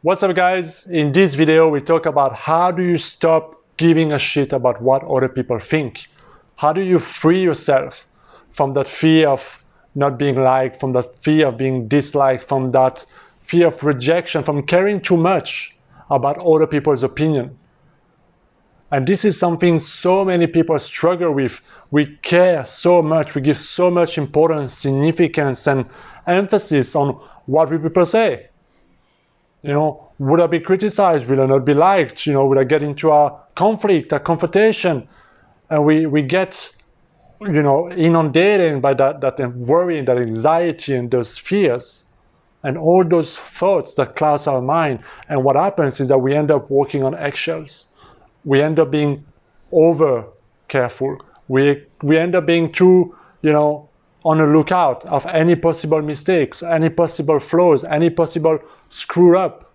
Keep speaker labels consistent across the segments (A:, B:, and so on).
A: What's up guys? In this video we talk about how do you stop giving a shit about what other people think. How do you free yourself from that fear of not being liked, from that fear of being disliked, from that fear of rejection, from caring too much about other people's opinion. And this is something so many people struggle with. We care so much, we give so much importance, significance and emphasis on what people say. You know, would I be criticized? Will I not be liked? You know, will I get into a conflict, a confrontation? And we get, you know, inundated by that worry, that anxiety and those fears and all those thoughts that clouds our mind. And what happens is that we end up walking on eggshells. We end up being over careful. We end up being too, you know, on the lookout of any possible mistakes, any possible flaws, any possible screw up.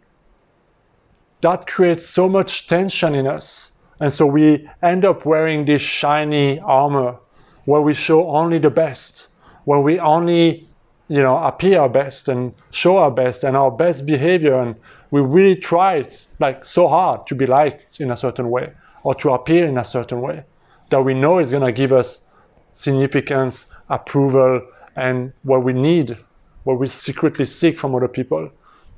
A: That creates so much tension in us. And so we end up wearing this shiny armor where we show only the best, where we only, you know, appear our best and show our best and our best behavior. And we really try like so hard to be liked in a certain way or to appear in a certain way that we know is going to give us significance, approval, and what we need, what we secretly seek from other people,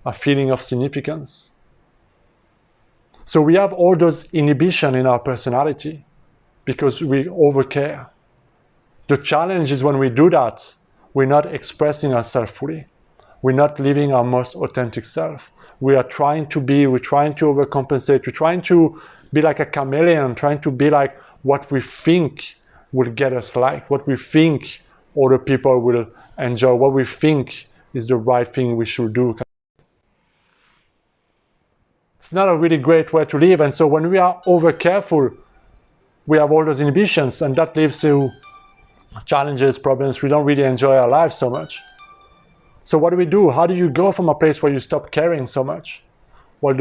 A: a feeling of significance. So we have all those inhibitions in our personality because we overcare. The challenge is when we do that, we're not expressing ourselves fully. We're not living our most authentic self. We're trying to overcompensate. We're trying to be like a chameleon, trying to be like what we think will get us liked, what we think other people will enjoy, what we think is the right thing we should do. It's not a really great way to live. And so when we are over careful, we have all those inhibitions, and that leads to challenges, problems. We don't really enjoy our lives so much. So what do we do? How do you go from a place where you stop caring so much? Well,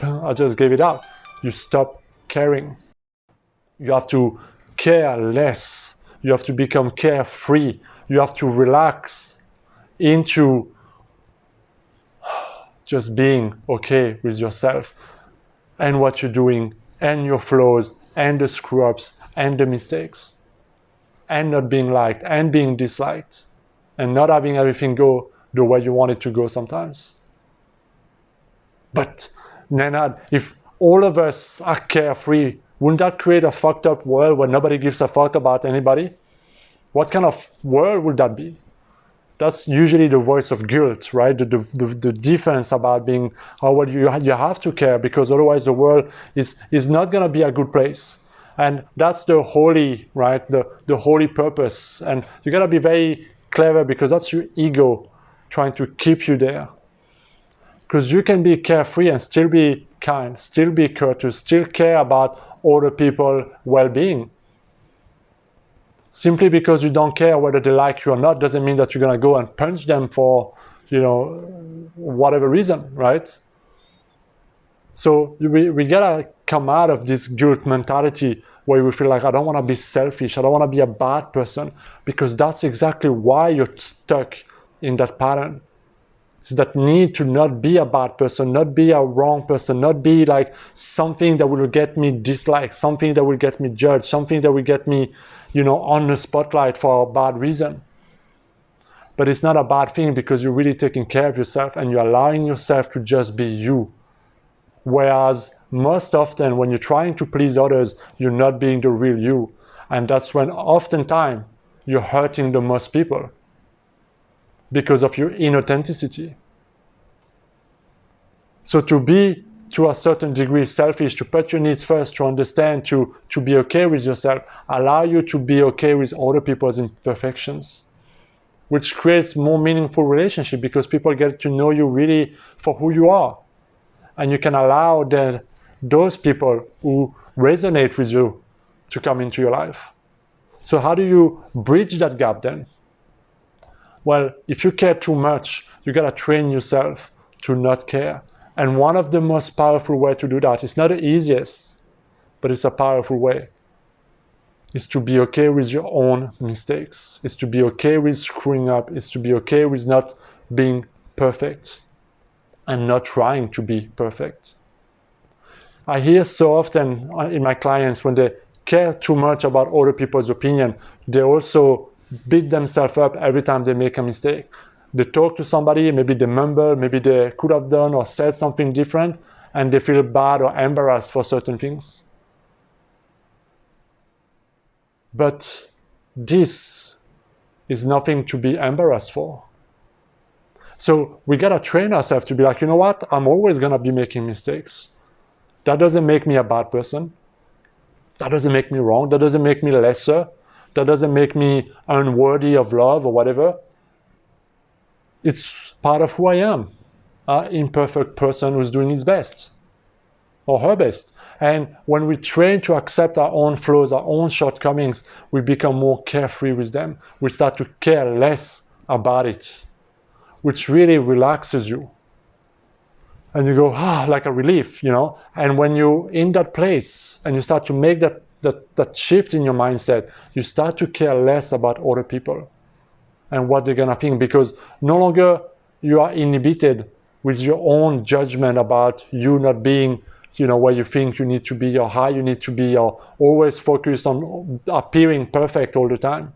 A: I just gave it out. You stop caring. You have to care less. You have to become carefree. You have to relax into just being okay with yourself and what you're doing and your flaws and the screw-ups and the mistakes and not being liked and being disliked and not having everything go the way you want it to go sometimes. But Nenad, if all of us are carefree, wouldn't that create a fucked up world where nobody gives a fuck about anybody? What kind of world would that be? That's usually the voice of guilt, right? The defense about being, oh, well, you have to care because otherwise the world is not going to be a good place. And that's the holy, right? The holy purpose. And you got to be very clever because that's your ego trying to keep you there. Because you can be carefree and still be kind, still be courteous, still care about other people's well-being. Simply because you don't care whether they like you or not doesn't mean that you're going to go and punch them for, you know, whatever reason, right? So we got to come out of this guilt mentality where we feel like, I don't want to be selfish, I don't want to be a bad person, because that's exactly why you're stuck in that pattern. It's that need to not be a bad person, not be a wrong person, not be like something that will get me disliked, something that will get me judged, something that will get me, you know, on the spotlight for a bad reason. But it's not a bad thing because you're really taking care of yourself and you're allowing yourself to just be you. Whereas most often when you're trying to please others, you're not being the real you. And that's when oftentimes you're hurting the most people because of your inauthenticity. So to be, to a certain degree, selfish, to put your needs first, to understand, to be okay with yourself, allow you to be okay with other people's imperfections, which creates more meaningful relationship because people get to know you really for who you are. And you can allow those people who resonate with you to come into your life. So how do you bridge that gap then? Well, if you care too much, you gotta train yourself to not care. And one of the most powerful ways to do that, it's not the easiest, but it's a powerful way, is to be okay with your own mistakes. It's to be okay with screwing up. It's to be okay with not being perfect. and not trying to be perfect. I hear so often in my clients when they care too much about other people's opinion, they also beat themselves up every time they make a mistake. They talk to somebody, maybe they mumble, maybe they could have done or said something different, and they feel bad or embarrassed for certain things. But this is nothing to be embarrassed for. So we gotta train ourselves to be like, you know what? I'm always gonna be making mistakes. That doesn't make me a bad person. That doesn't make me wrong. That doesn't make me lesser. That doesn't make me unworthy of love or whatever. It's part of who I am. An imperfect person who's doing his best or her best. And when we train to accept our own flaws, our own shortcomings, we become more carefree with them. We start to care less about it, which really relaxes you. And you go, like a relief, you know? And when you're in that place and you start to make that shift in your mindset, you start to care less about other people and what they're gonna think, because no longer you are inhibited with your own judgment about you not being, you know, where you think you need to be or how you need to be, or always focused on appearing perfect all the time.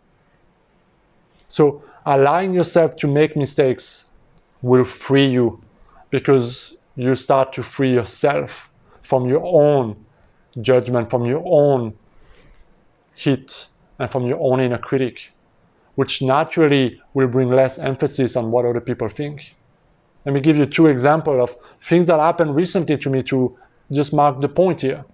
A: So allowing yourself to make mistakes will free you, because you start to free yourself from your own judgment, from your own heat, and from your own inner critic, which naturally will bring less emphasis on what other people think. Let me give you 2 examples of things that happened recently to me to just mark the point here.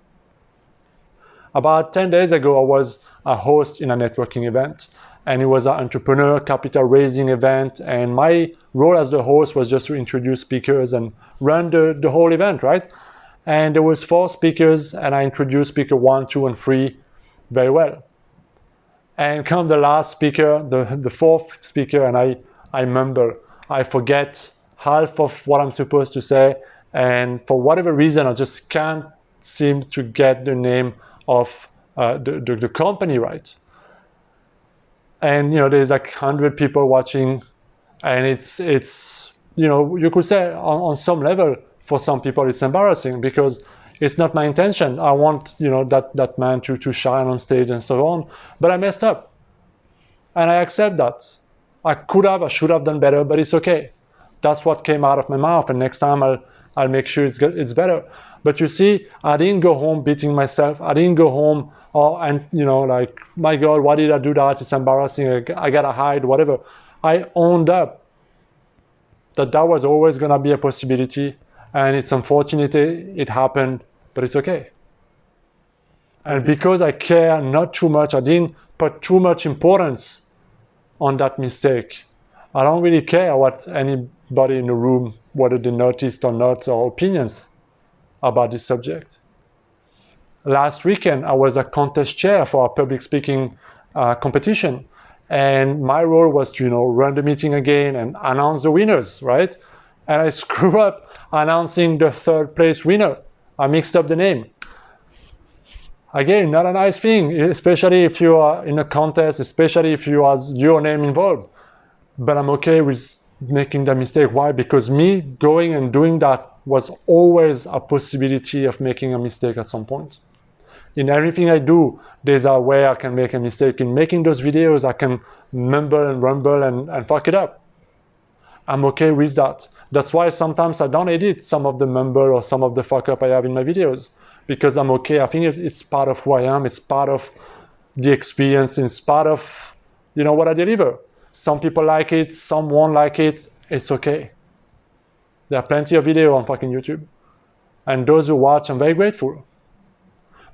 A: About 10 days ago, I was a host in a networking event, and it was an entrepreneur capital raising event, and my role as the host was just to introduce speakers and run the whole event, right? And there was 4 speakers, and I introduced speaker 1, 2, and 3 very well. And come the last speaker, the 4th speaker, and I mumble. I forget half of what I'm supposed to say, and for whatever reason, I just can't seem to get the name of the company right. And you know, there's like 100 people watching, and it's you know, you could say on some level for some people it's embarrassing, because it's not my intention. I want, you know, that man to shine on stage and so on, but I messed up, and I accept that. I should have done better, but it's okay. That's what came out of my mouth, and next time I'll make sure it's better. But you see, I didn't go home beating myself. I didn't go home and you know, like, my God, why did I do that? It's embarrassing. I gotta hide, whatever. I owned up that was always gonna be a possibility, and it's unfortunate it happened, but it's okay. And because I care not too much, I didn't put too much importance on that mistake. I don't really care what anybody in the room, whether they noticed or not, or opinions about this subject. Last weekend, I was a contest chair for a public speaking competition. And my role was to, you know, run the meeting again and announce the winners, right? And I screw up announcing the 3rd place winner. I mixed up the name. Again, not a nice thing, especially if you are in a contest, especially if you has your name involved. But I'm okay with making that mistake. Why? Because me going and doing that was always a possibility of making a mistake at some point. In everything I do, there's a way I can make a mistake. In making those videos, I can mumble and rumble and fuck it up. I'm okay with that. That's why sometimes I don't edit some of the mumble or some of the fuck up I have in my videos, because I'm okay. I think it's part of who I am. It's part of the experience. It's part of, you know, what I deliver. Some people like it, some won't like it. It's okay. There are plenty of videos on fucking YouTube. And those who watch, I'm very grateful.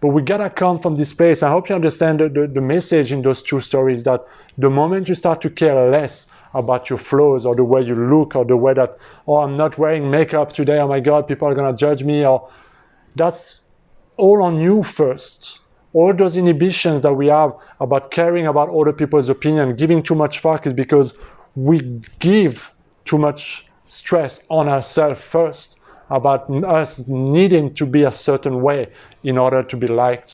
A: But we gotta come from this place. I hope you understand the message in those 2 stories, that the moment you start to care less about your flaws or the way you look or the way that, oh, I'm not wearing makeup today, oh my God, people are gonna judge me, or that's all on you first. All those inhibitions that we have about caring about other people's opinion, giving too much fuck, is because we give too much stress on ourselves first, about us needing to be a certain way in order to be liked.